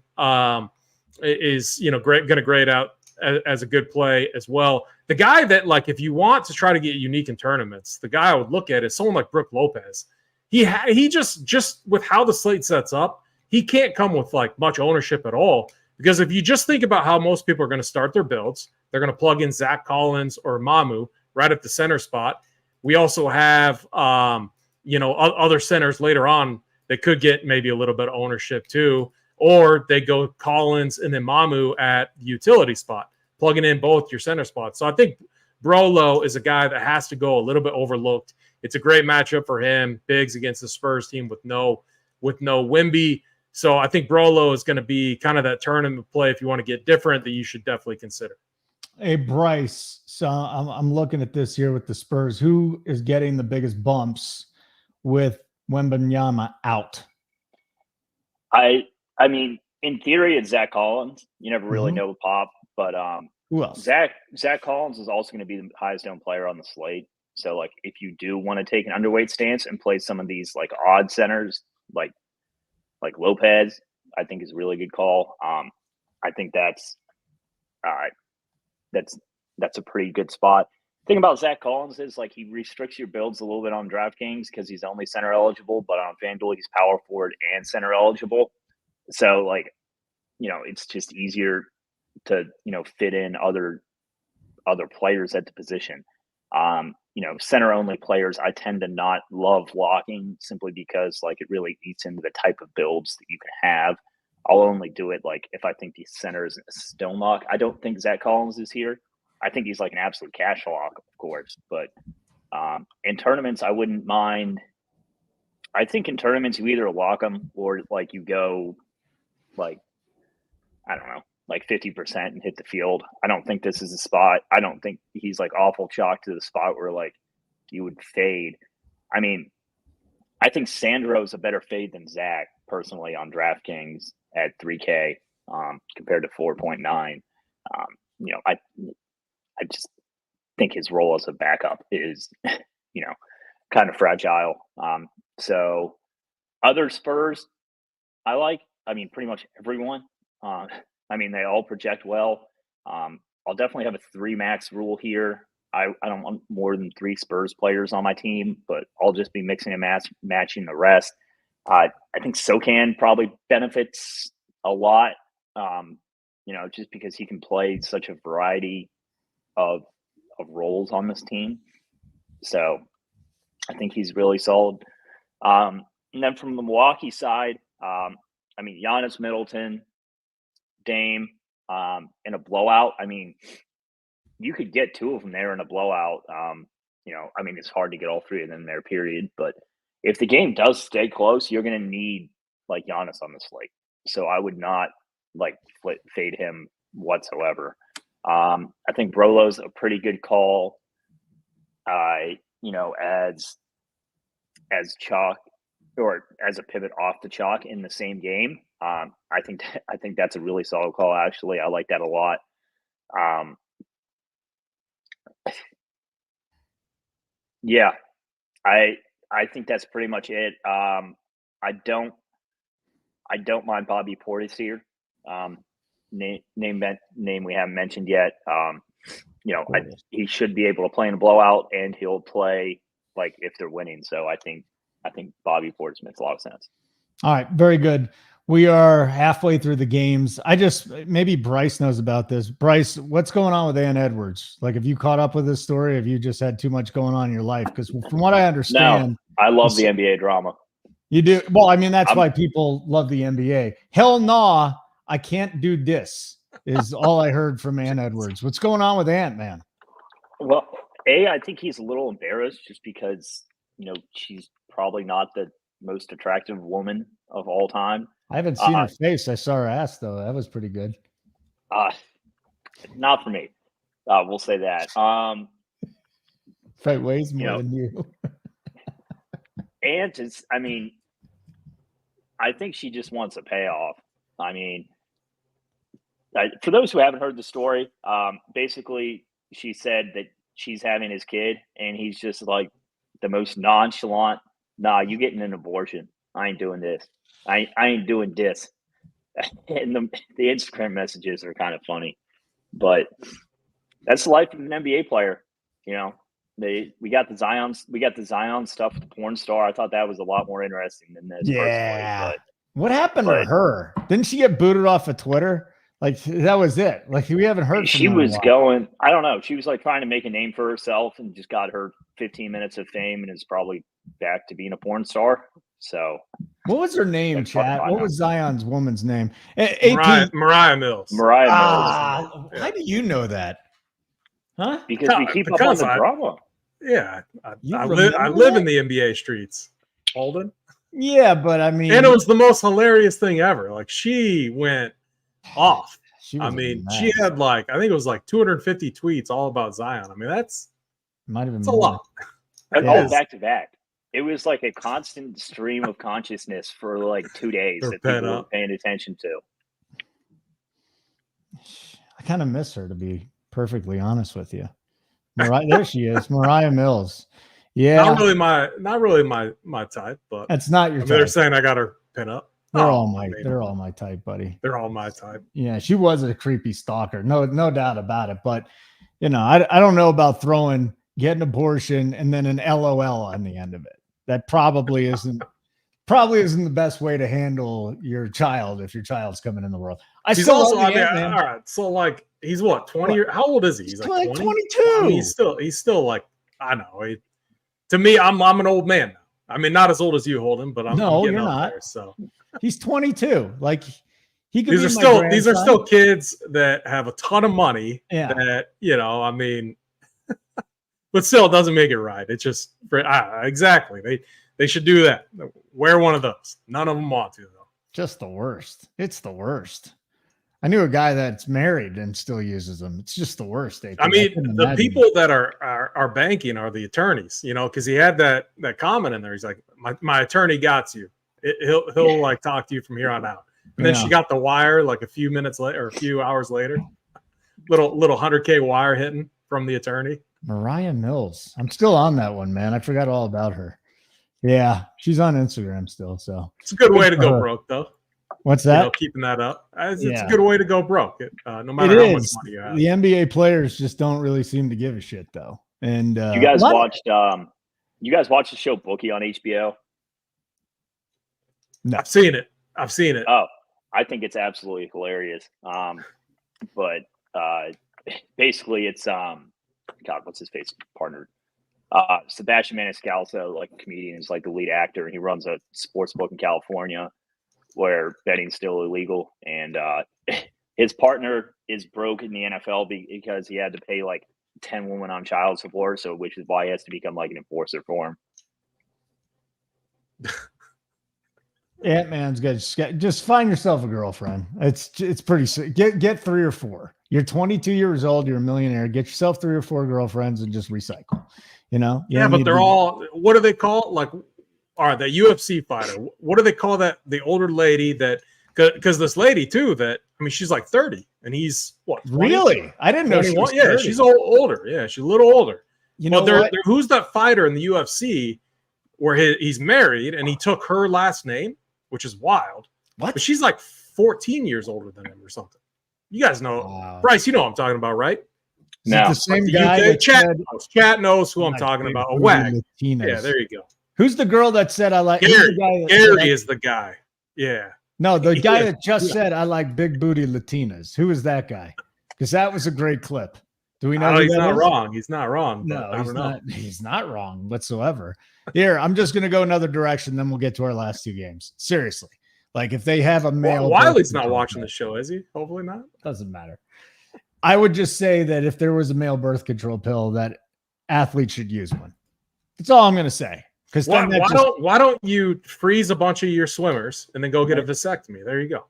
is going to grade out as a good play as well. The guy that, like, if you want to try to get unique in tournaments, the guy I would look at is someone like Brook Lopez. He just with how the slate sets up, he can't come with like much ownership at all, because if you just think about how most people are going to start their builds, they're going to plug in Zach Collins or Mamu right at the center spot. We also have other centers later on that could get maybe a little bit of ownership too, or they go Collins and then Mamu at the utility spot, plugging in both your center spots. So I think Brolo is a guy that has to go a little bit overlooked. It's a great matchup for him, bigs against the Spurs team with no Wemby. So I think Brolo is going to be kind of that tournament play if you want to get different that you should definitely consider. Hey, Bryce, so I'm looking at this here with the Spurs. Who is getting the biggest bumps with Wembanyama out? I mean, in theory, it's Zach Collins. You never really know Pop, but who else? Zach Collins is also going to be the highest owned player on the slate. So, like, if you do want to take an underweight stance and play some of these like odd centers, like Lopez, I think is a really good call. I think that's a pretty good spot. The thing about Zach Collins is, like, he restricts your builds a little bit on DraftKings because he's only center eligible, but on FanDuel he's power forward and center eligible. So, like, it's just easier to fit in other players at the position. Center only players I tend to not love locking, simply because, like, it really eats into the type of builds that you can have. I'll only do it like if I think the center is a stone lock. I don't think Zach Collins is here. I think he's like an absolute cash lock, of course. But in tournaments, I wouldn't mind. I think in tournaments you either lock him or like you go like, I don't know, like 50% and hit the field. I don't think this is a spot. I don't think he's like awful chalk to the spot where like you would fade. I mean, I think Sandro's a better fade than Zach personally on DraftKings at 3K compared to 4.9. I just think his role as a backup is, kind of fragile. So other Spurs, I like. I mean, pretty much everyone. They all project well. I'll definitely have a 3 max rule here. I don't want more than 3 Spurs players on my team, but I'll just be mixing and matching the rest. I think Sokan probably benefits a lot, just because he can play such a variety of roles on this team. So I think he's really solid. And then from the Milwaukee side, Giannis, Middleton, Dame, in a blowout. I mean, you could get 2 of them there in a blowout. It's hard to get all 3 of them there, period. But if the game does stay close, you're going to need like Giannis on the slate. So I would not like fade him whatsoever. I think Brolo's a pretty good call. As chalk or as a pivot off the chalk in the same game. I think that's a really solid call. Actually, I like that a lot. Yeah, I think that's pretty much it. I don't mind Bobby Portis here. Name we haven't mentioned yet. He should be able to play in a blowout, and he'll play like if they're winning. So I think Bobby Portis makes a lot of sense. All right, very good. We are halfway through the games. Maybe Bryce knows about this. Bryce, what's going on with Ann Edwards? Like, have you caught up with this story? Have you just had too much going on in your life? Because from what I understand, no, I love the NBA drama. You do? Well, I mean, that's why people love the NBA. Hell no, I can't do this is all I heard from Ann Edwards. What's going on with Ant, man? Well, I think he's a little embarrassed just because, she's probably not the most attractive woman of all time. I haven't seen her face. I saw her ass, though. That was pretty good. Not for me. We'll say that. Fight weighs more than you. And I think she just wants a payoff. I mean, for those who haven't heard the story, basically she said that she's having his kid, and he's just like the most nonchalant. Nah, you getting an abortion. I ain't doing this. I ain't doing this. And the Instagram messages are kind of funny, but that's the life of an NBA player. We got the Zion stuff with the porn star. I thought that was a lot more interesting than this. Yeah. What happened to her? Didn't she get booted off of Twitter? Like, that was it. Like, we haven't heard from she her was going, I don't know. She was like trying to make a name for herself and just got her 15 minutes of fame and is probably back to being a porn star. So what was her name, Chad? What was Zion's woman's name? Mariah Mills. Mariah Mills. How do you know that? Huh? Because we keep up on the drama. Yeah. I live in the NBA streets, Holden. Yeah, but I mean, and it was the most hilarious thing ever. Like, she went off. She had I think it was 250 tweets all about Zion. I mean, that's a lot. All back to back. It was like a constant stream of consciousness for 2 days that people were paying attention to. I kind of miss her, to be perfectly honest with you. There she is, Mariah Mills. Yeah, not really my type, but that's not your type. They're saying I got her pin up. They're all my type, buddy. They're all my type. Yeah, she was a creepy stalker, no doubt about it. But I don't know about get an abortion and then an LOL on the end of it. That probably isn't the best way to handle your child if your child's coming in the world. He's also, all right. So he's what, 20 how old is he? He's 22. I mean, he's still I know. To me, I'm an old man now. I mean, not as old as you, Holden, but I'm getting up not. There, so he's 22. He could. These are still kids that have a ton of money. Yeah. That I mean, but still, it doesn't make it right. It's just exactly. They should do that. Wear one of those. None of them want to, though. Just the worst. It's the worst. I knew a guy that's married and still uses them. It's just the worst. I mean, the people that are banking are the attorneys, because he had that comment in there. He's like, my attorney got you. He'll talk to you from here on out. And then she got the wire a few minutes later or a few hours later. Little 100K wire hitting from the attorney. Mariah Mills. I'm still on that one, man. I forgot all about her. Yeah, she's on Instagram still. So it's a good way to go broke, though. What's that? Keeping that up. It's a good way to go broke. No matter how much money you have. The NBA players just don't really seem to give a shit, though. And you guys watched the show Bookie on HBO? No. I've seen it. Oh, I think it's absolutely hilarious. But basically, it's God, what's his face partner? Sebastian Maniscalco, a comedian, is the lead actor, and he runs a sports book in California where betting's still illegal, and his partner is broke in the NFL because he had to pay 10 women on child support, which is why he has to become an enforcer for him. Ant-Man's good. Just find yourself a girlfriend. It's pretty. Get 3 or 4. You're 22 years old. You're a millionaire. Get yourself 3 or 4 girlfriends and just recycle. Yeah, but they're all. What do they call all right, that UFC fighter? What do they call that? The older lady that, because this lady too, she's 30 and he's what? 20? Really? I didn't know she was 30. Yeah, she's older. Yeah, she's a little older. Who's that fighter in the UFC where he's married and he took her last name, which is wild. What? But she's like 14 years older than him or something. You guys know, Bryce, you know what I'm talking about, right? Is it the same guy Chat knows who I'm talking about. A wag. Yeah, there you go. Who's the girl that said I like Gary? Gary is the guy. Yeah. No, the guy that just said I like big booty Latinas. Who is that guy? Because that was a great clip. Do we know? He's not wrong. He's not wrong. No, he's not wrong whatsoever. Here, I'm just going to go another direction. Then we'll get to our last two games. Seriously. Like if they have a male. Wiley's not watching the show, is he? Hopefully not. Doesn't matter. I would just say that if there was a male birth control pill, that athletes should use one. That's all I'm going to say. Because why don't you freeze a bunch of your swimmers and then go get a vasectomy? There you go.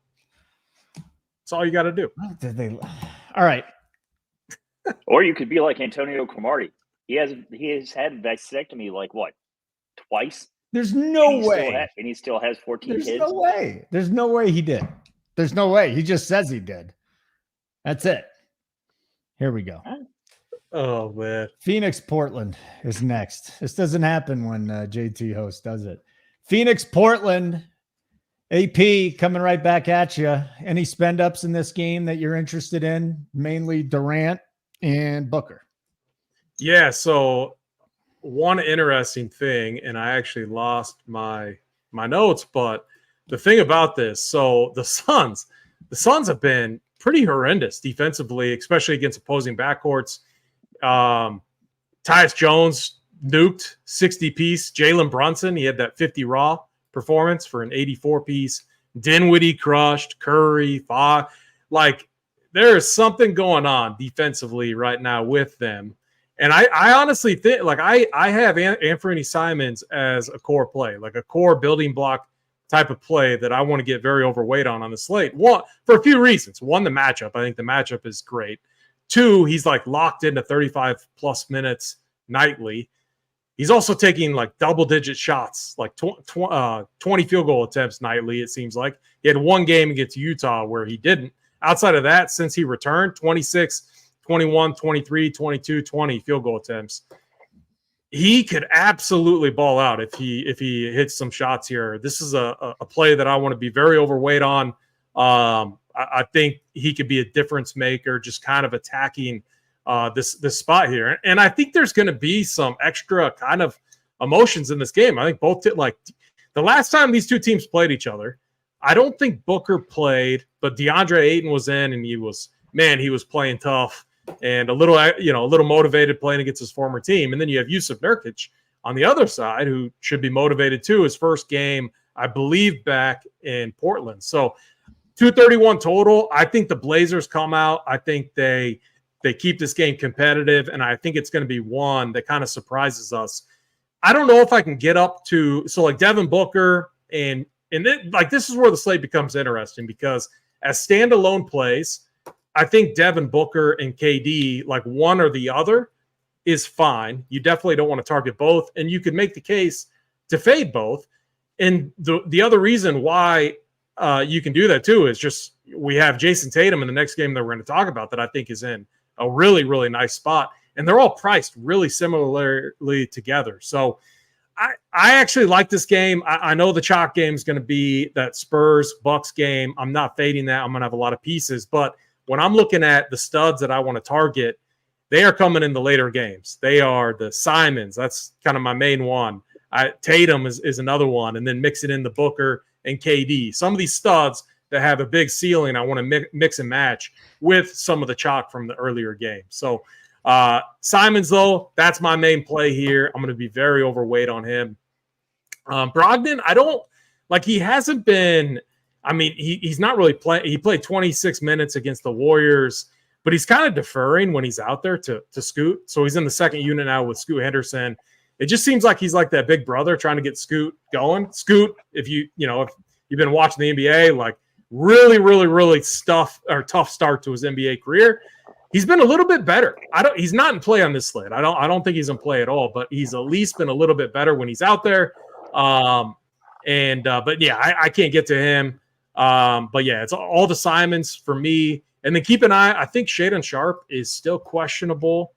That's all you got to do. All right. Or you could be like Antonio Cromartie. He has had vasectomy like what, twice? There's no way. And he still has 14 kids. There's no way. There's no way he did. There's no way. He just says he did. That's it. Here we go. Oh, man. Phoenix, Portland is next. This doesn't happen when JT host does it. Phoenix, Portland, AP coming right back at you. Any spend ups in this game that you're interested in? Mainly Durant and Booker. Yeah, so one interesting thing, and I actually lost my notes, but the thing about this, so the Suns have been pretty horrendous defensively, especially against opposing backcourts. Tyus Jones nuked 60-piece. Jalen Brunson, he had that 50 raw performance for an 84-piece. Dinwiddie crushed. Curry, Fogg. Like, there is something going on defensively right now with them. And I honestly think, like, I have Anthony Simons as a core play, like a core building block type of play that I want to get very overweight on the slate. One, for a few reasons. One, the matchup. I think the matchup is great. Two, he's like locked into 35 plus minutes nightly. He's also taking like double-digit shots, like 20 field goal attempts nightly, it seems like. He had one game against Utah where he didn't. Outside of that, since he returned, 26, 21, 23, 22, 20 field goal attempts. He could absolutely ball out if he hits some shots here. This is a play that I want to be very overweight on. I think he could be a difference maker, just kind of attacking this spot here. And I think there's going to be some extra kind of emotions in this game. I think both like the last time these two teams played each other, I don't think Booker played, but DeAndre Ayton was in, and he was playing tough and a little motivated playing against his former team. And then you have Yusuf Nurkic on the other side, who should be motivated too. His first game, I believe, back in Portland. So 231 total. I think the Blazers come out. I think they keep this game competitive, and I think it's going to be one that kind of surprises us. I don't know if I can get up to like Devin Booker and this is where the slate becomes interesting, because as standalone plays, I think Devin Booker and KD, like one or the other, is fine. You definitely don't want to target both, and you could make the case to fade both. And the other reason why you can do that too is just we have Jason Tatum in the next game that we're going to talk about that I think is in a really, really nice spot. And they're all priced really similarly together. So I actually like this game. I know the chalk game is going to be that Spurs-Bucks game. I'm not fading that. I'm going to have a lot of pieces. But when I'm looking at the studs that I want to target, they are coming in the later games. They are the Simons. That's kind of my main one. Tatum is another one. And then mix it in the Booker and KD. Some of these studs that have a big ceiling, I want to mix and match with some of the chalk from the earlier game. So Simons, though, that's my main play here. I'm going to be very overweight on him. Brogdon, I don't like. He hasn't been. I mean, he's not really playing. He played 26 minutes against the Warriors, but he's kind of deferring when he's out there to Scoot. So he's in the second unit now with Scoot Henderson. It just seems like he's like that big brother trying to get Scoot going. Scoot, if you've been watching the NBA, like really, really, really tough start to his NBA career. He's been a little bit better. He's not in play on this slate. I don't think he's in play at all, but he's at least been a little bit better when he's out there. But yeah, I can't get to him. But yeah, it's all the Simons for me. And then keep an eye. I think Shaedon Sharpe is still questionable.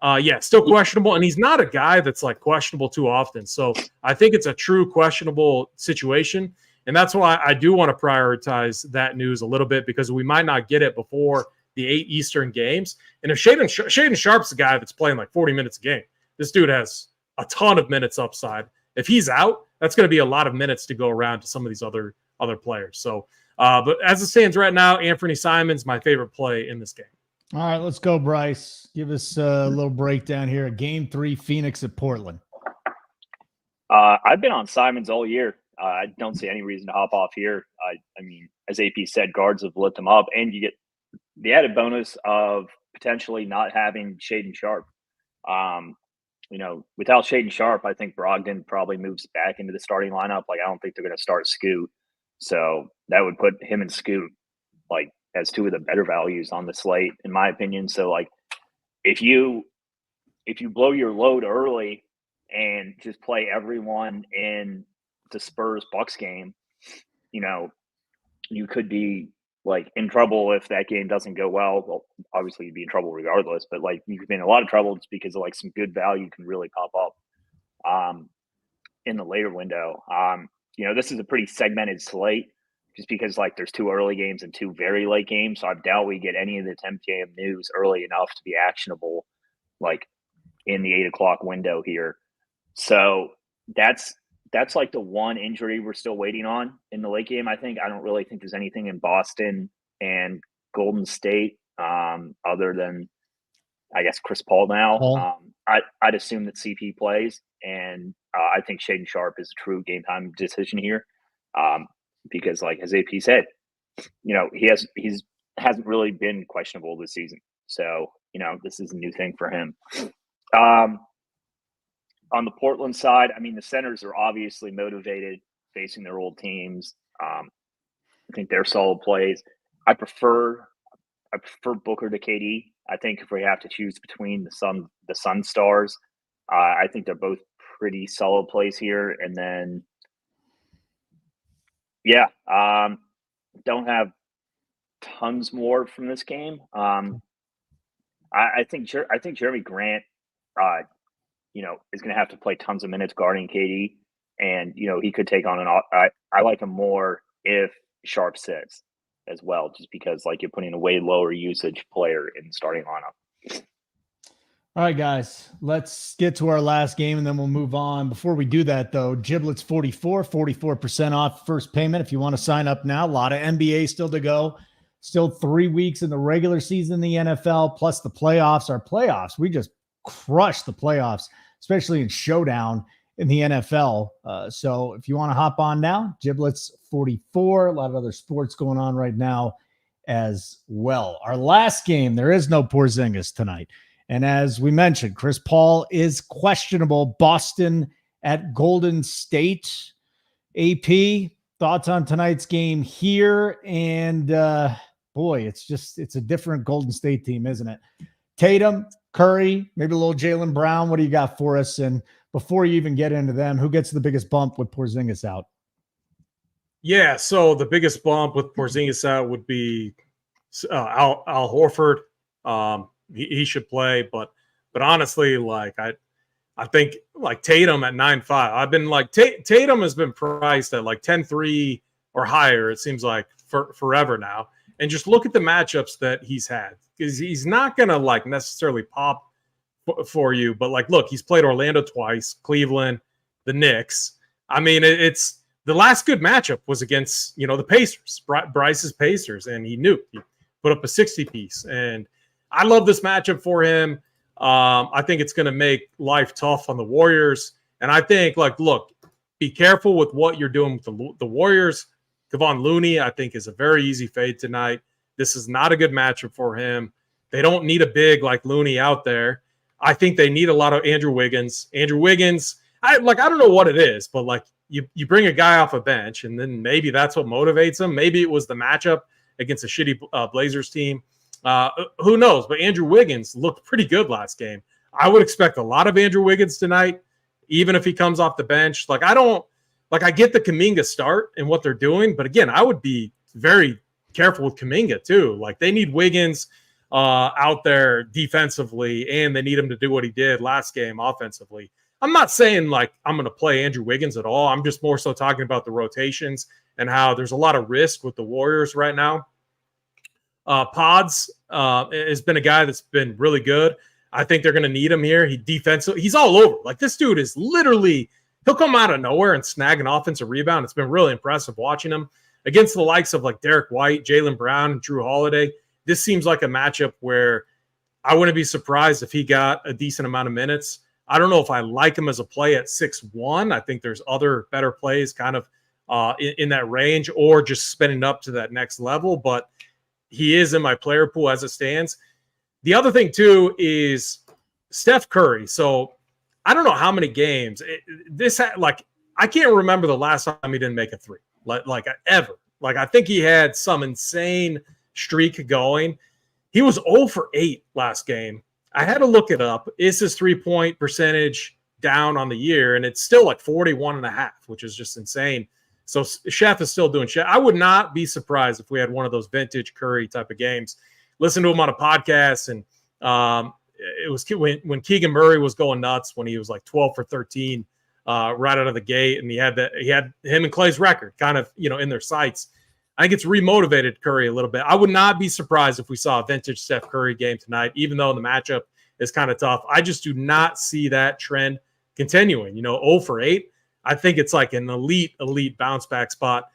Yeah, still questionable, and he's not a guy that's like questionable too often. So I think it's a true questionable situation, and that's why I do want to prioritize that news a little bit because we might not get it before the 8 Eastern games. And if Shaden Sharp's a guy that's playing like 40 minutes a game, this dude has a ton of minutes upside. If he's out, that's going to be a lot of minutes to go around to some of these other players. So, but as it stands right now, Anthony Simon's my favorite play in this game. All right, let's go, Bryce. Give us a little breakdown here. Game 3, Phoenix at Portland. I've been on Simons all year. I don't see any reason to hop off here. I mean, as AP said, guards have lit them up, and you get the added bonus of potentially not having Shaden Sharp. Without Shaden Sharp, I think Brogdon probably moves back into the starting lineup. Like, I don't think they're going to start Scoot. So that would put him and Scoot, like, as 2 of the better values on the slate, in my opinion. So, like, if you blow your load early and just play everyone in the Spurs Bucks game, you could be like in trouble if that game doesn't go well. Well, obviously you'd be in trouble regardless, but like you could be in a lot of trouble just because of like some good value can really pop up in the later window. This is a pretty segmented slate just because like there's 2 early games and 2 very late games. So I doubt we get any of the 10 p.m. news early enough to be actionable like in the 8 o'clock window here. So that's like the one injury we're still waiting on in the late game. I don't really think there's anything in Boston and Golden State other than, I guess, Chris Paul now. I'd assume that CP plays, and I think Shaden Sharp is a true game time decision here because, like as AP said, he hasn't really been questionable this season. So this is a new thing for him. On the Portland side, I mean, the centers are obviously motivated facing their old teams. I think they're solid plays. I prefer Booker to KD. I think if we have to choose between the Sun stars, I think they're both pretty solid plays here. And then, don't have tons more from this game. I think Jeremy Grant, is going to have to play tons of minutes guarding KD, and he could take on I like him more if Sharp sits as well, just because like you're putting a way lower usage player in the starting lineup. All right, guys, let's get to our last game and then we'll move on. Before we do that, though, Giblets 44% off first payment if you want to sign up now. A lot of NBA still to go. Still 3 weeks in the regular season in the NFL, plus the playoffs. Our playoffs, we just crushed the playoffs, especially in showdown in the NFL. So if you want to hop on now, Giblets 44, a lot of other sports going on right now as well. Our last game, there is no Porzingis tonight. And as we mentioned, Chris Paul is questionable. Boston at Golden State. AP, thoughts on tonight's game here? And it's a different Golden State team, isn't it? Tatum, Curry, maybe a little Jaylen Brown. What do you got for us? And before you even get into them, who gets the biggest bump with Porzingis out? Yeah, so the biggest bump with Porzingis out would be Al Horford. He should play, but honestly, like I think like Tatum at 9.5. I've been like Tatum has been priced at like 10-3 or higher. It seems like forever now. And just look at the matchups that he's had, because he's not going to like necessarily pop for you. But like, look, he's played Orlando twice, Cleveland, the Knicks. I mean, it's the last good matchup was against, the Pacers, Bryce's Pacers, and he nuked. He put up a 60 piece. And I love this matchup for him. I think it's going to make life tough on the Warriors. And I think, like, look, be careful with what you're doing with the Warriors. Kevon Looney, I think, is a very easy fade tonight. This is not a good matchup for him. They don't need a big like Looney out there. I think they need a lot of Andrew Wiggins. Andrew Wiggins, I don't know what it is, but like you bring a guy off a bench, and then maybe that's what motivates him. Maybe it was the matchup against a shitty Blazers team. Who knows? But Andrew Wiggins looked pretty good last game. I would expect a lot of Andrew Wiggins tonight, even if he comes off the bench. I get the Kuminga start and what they're doing, but again, I would be very careful with Kuminga too. Like, they need Wiggins. out there defensively, and they need him to do what he did last game offensively. I'm not saying like I'm going to play Andrew Wiggins at all. I'm just more so talking about the rotations and how there's a lot of risk with the Warriors right now. Pods has been a guy that's been really good. I think they're going to need him here. He's all over. Like, this dude is literally, he'll come out of nowhere and snag an offensive rebound. It's been really impressive watching him against the likes of like Derek White, Jaylen Brown, and Drew Holiday. This seems like a matchup where I wouldn't be surprised if he got a decent amount of minutes. I don't know if I like him as a play at 6-1. I think there's other better plays kind of in that range, or just spinning up to that next level, but he is in my player pool as it stands. The other thing too is Steph Curry. So I don't know how many games I can't remember the last time he didn't make a three, like ever. Like, I think he had some insane streak going. He was 0 for 8 last game. I had to look it up. Is his 3-point percentage down on the year? And it's still like 41.5, which is just insane. So Chef is still doing shit. I would not be surprised if we had one of those vintage Curry type of games. Listen to him on a podcast, and it was when Keegan Murray was going nuts, when he was like 12 for 13 right out of the gate, and he had him and Clay's record kind of in their sights. I think it's remotivated Curry a little bit. I would not be surprised if we saw a vintage Steph Curry game tonight, even though the matchup is kind of tough. I just do not see that trend continuing. 0 for 8. I think it's like an elite bounce back spot.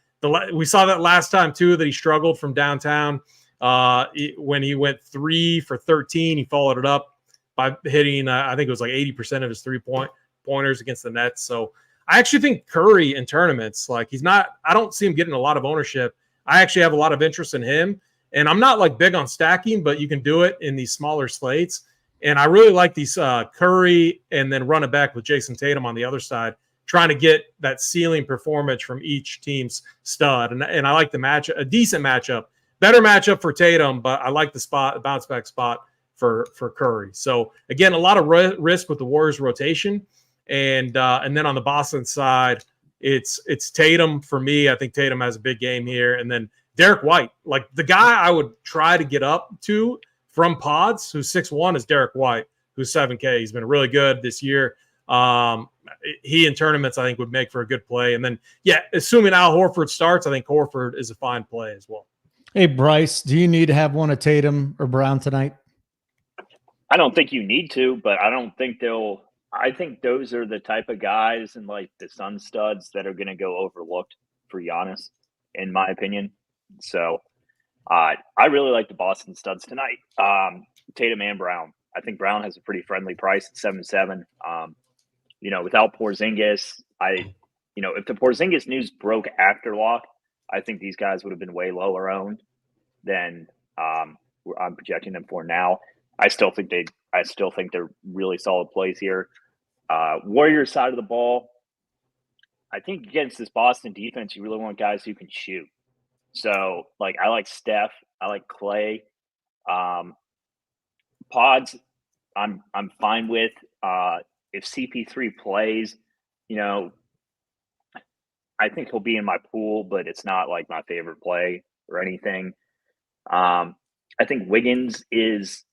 We saw that last time too, that he struggled from downtown. When he went 3 for 13, he followed it up by hitting, I think it was like 80% of his 3-pointers against the Nets. So I actually think Curry in tournaments, like, I don't see him getting a lot of ownership. I actually have a lot of interest in him, and I'm not like big on stacking, but you can do it in these smaller slates. And I really like these Curry and then run it back with Jason Tatum on the other side, trying to get that ceiling performance from each team's stud. And I like the matchup, a decent matchup, better matchup for Tatum, but I like the bounce back spot for Curry. So again, a lot of risk with the Warriors rotation. And then on the Boston side, it's Tatum for me. I think Tatum has a big game here. And then Derek White, like the guy I would try to get up to from pods, who's 6'1", is Derek White, who's 7K. He's been really good this year. He in tournaments, I think, would make for a good play. And then, assuming Al Horford starts, I think Horford is a fine play as well. Hey, Bryce, do you need to have one of Tatum or Brown tonight? I don't think you need to, but I don't think I think those are the type of guys and like the Sun studs that are going to go overlooked for Giannis, in my opinion. So I really like the Boston studs tonight. Tatum and Brown. I think Brown has a pretty friendly price at 7-7. Without Porzingis, if the Porzingis news broke after lock, I think these guys would have been way lower owned than I'm projecting them for now. I still think they're really solid plays here. Warriors side of the ball, I think against this Boston defense, you really want guys who can shoot. So, like, I like Steph, I like Clay. Pods, I'm fine with. If CP3 plays, I think he'll be in my pool, but it's not like my favorite play or anything. I think Wiggins is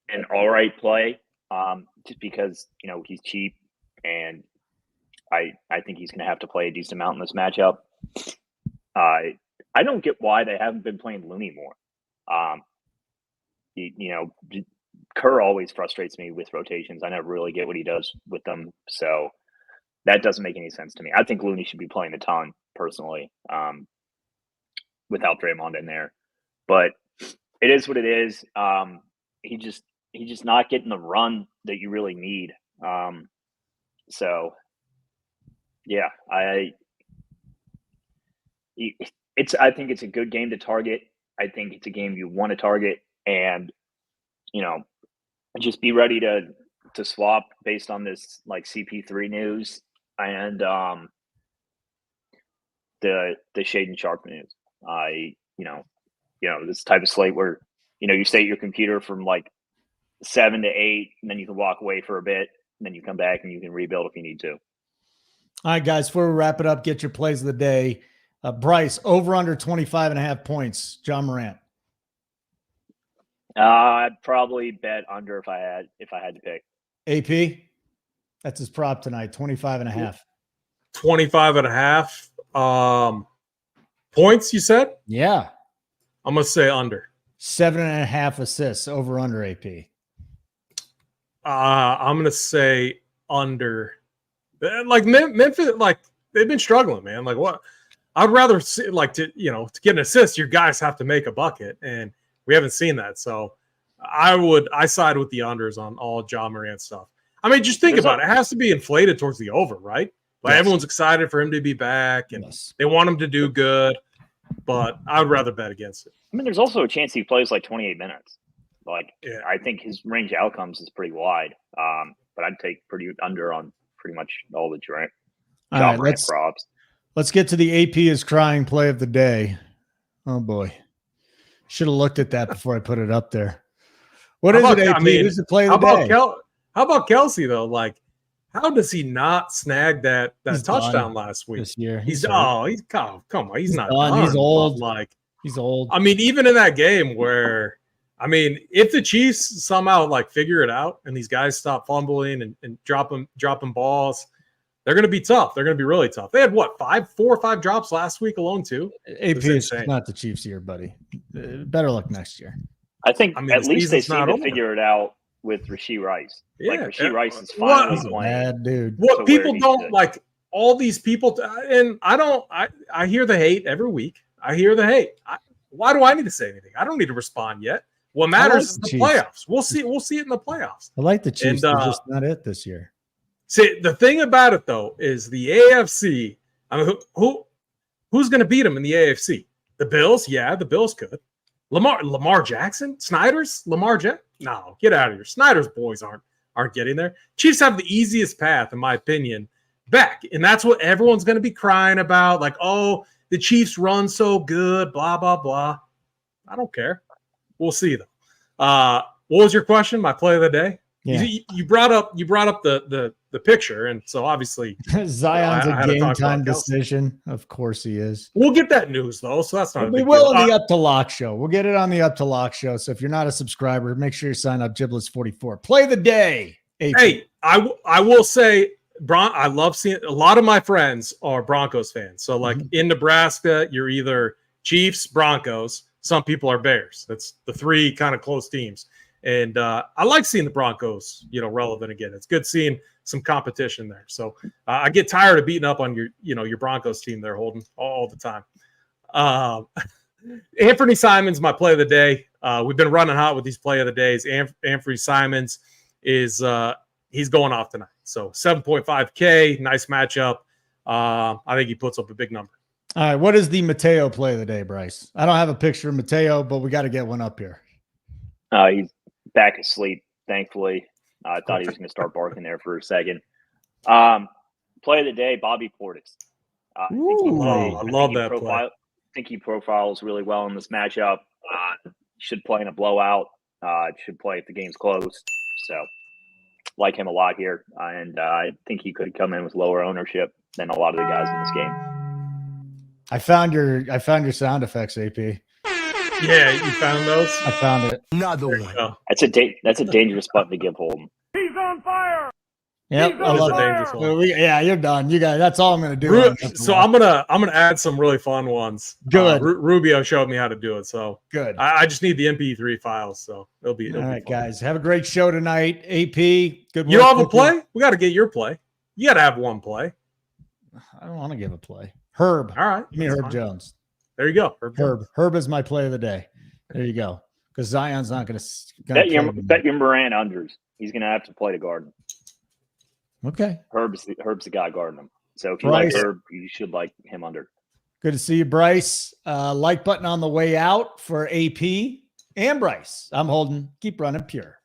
an all right play, just because he's cheap, and I think he's going to have to play a decent amount in this matchup. I don't get why they haven't been playing Looney more. Kerr always frustrates me with rotations. I never really get what he does with them, so that doesn't make any sense to me. I think Looney should be playing a ton, personally, without Draymond in there. But it is what it is. He's just not getting the run that you really need. So, yeah, I think it's a good game to target. I think it's a game you want to target, and just be ready to swap based on this like CP3 news and the Shaden Sharp news. This type of slate where you stay at your computer from like 7 to 8, and then you can walk away for a bit, and then you come back and you can rebuild if you need to. All right, guys, before we wrap it up, get your plays of the day. Bryce, over under 25.5 points, John Morant. I'd probably bet under if I had to pick. AP, that's his prop tonight, 25.5. 25.5. Points, you said? Yeah. I'm going to say under. 7.5 assists, over under AP. I'm going to say under. Like Memphis, like they've been struggling, man. Like what? I'd rather see, like to get an assist, your guys have to make a bucket, and we haven't seen that. So I side with the unders on all Ja Morant stuff. I mean, just think about it. It has to be inflated towards the over, right? Like everyone's excited for him to be back, and they want him to do good. But I'd rather bet against it. I mean, there's also a chance he plays like 28 minutes. Like, I think his range of outcomes is pretty wide. But I'd take pretty under on pretty much all the Ja Morant props. Let's get to the AP is crying play of the day. Oh boy, should have looked at that before I put it up there. What is it, AP? Who's the play of the day? How about Kelsey though? Like, how does he not snag that touchdown last week this year? Come on, he's not done. He's old. He's old. I mean, even in that game where, I mean, if the Chiefs somehow like figure it out and these guys stop fumbling and dropping balls, they're going to be tough. They're going to be really tough. They had 4 or 5 drops last week alone too. AP is not the Chiefs year, buddy. Better luck next year. I think at least they seem to figure it out with Rashee Rice. Yeah, like Rashee Rice is finally playing. Bad dude. What people don't like, all these people, and I hear the hate every week. I hear the hate. Why do I need to say anything? I don't need to respond yet. What matters is the playoffs. We'll see it in the playoffs. I like the Chiefs. They're just not it this year. See, the thing about it though is the AFC. I mean, who's going to beat them in the AFC? The Bills? Yeah, the Bills could. Lamar Jackson? Lamar Jackson? No, get out of here. Snyder's boys aren't getting there. Chiefs have the easiest path, in my opinion, back. And that's what everyone's going to be crying about. Like, oh, the Chiefs run so good, blah, blah, blah. I don't care. We'll see, though. What was your question? My play of the day? Yeah. You brought up the picture, and so obviously Zion's a game time decision. Of course he is. We'll get that news though, so that's not. We will on the Up to Lock show. We'll get it on the Up to Lock show. So if you're not a subscriber, make sure you sign up. Giblets 44. Play of the day. AP. Hey, I will say, I love seeing a lot of my friends are Broncos fans. So like in Nebraska, you're either Chiefs, Broncos. Some people are Bears. That's the 3 kind of close teams. And I like seeing the Broncos, relevant again. It's good seeing some competition there. So I get tired of beating up on your Broncos team there, Holden, all the time. Anthony Simons, my play of the day. We've been running hot with these play of the days. Anthony Simons is he's going off tonight. So 7.5K, nice matchup. I think he puts up a big number. All right, what is the Mateo play of the day, Bryce? I don't have a picture of Mateo, but we got to get one up here. He's back asleep, thankfully. I thought he was going to start barking there for a second. Play of the day, Bobby Portis. I love that play. I think he profiles really well in this matchup. Should play in a blowout. Should play if the game's close. So, like him a lot here. And I think he could come in with lower ownership than a lot of the guys in this game. I found your sound effects, AP. Yeah, you found those? I found it. Another one. That's a dangerous button to give Holden. He's on fire. Yep, I love it. Yeah, you're done. You guys, that's all I'm gonna do. So I'm gonna add some really fun ones. Good. Rubio showed me how to do it, so good. I just need the MP3 files, so it'll be all right, fun. guys. Have a great show tonight. AP, good work. You don't have a play? We got to get your play. You got to have one play. I don't want to give a play. Herb. All right. Give me Herb Jones. There you go. Herb is my play of the day. There you go. Because Zion's not going to bet your Moran unders. He's going to have to play to guard him. Okay. Herb's the guy guarding him. So if you like Herb, you should like him under. Good to see you, Bryce. Like button on the way out for AP and Bryce. I'm Holden. Keep running pure.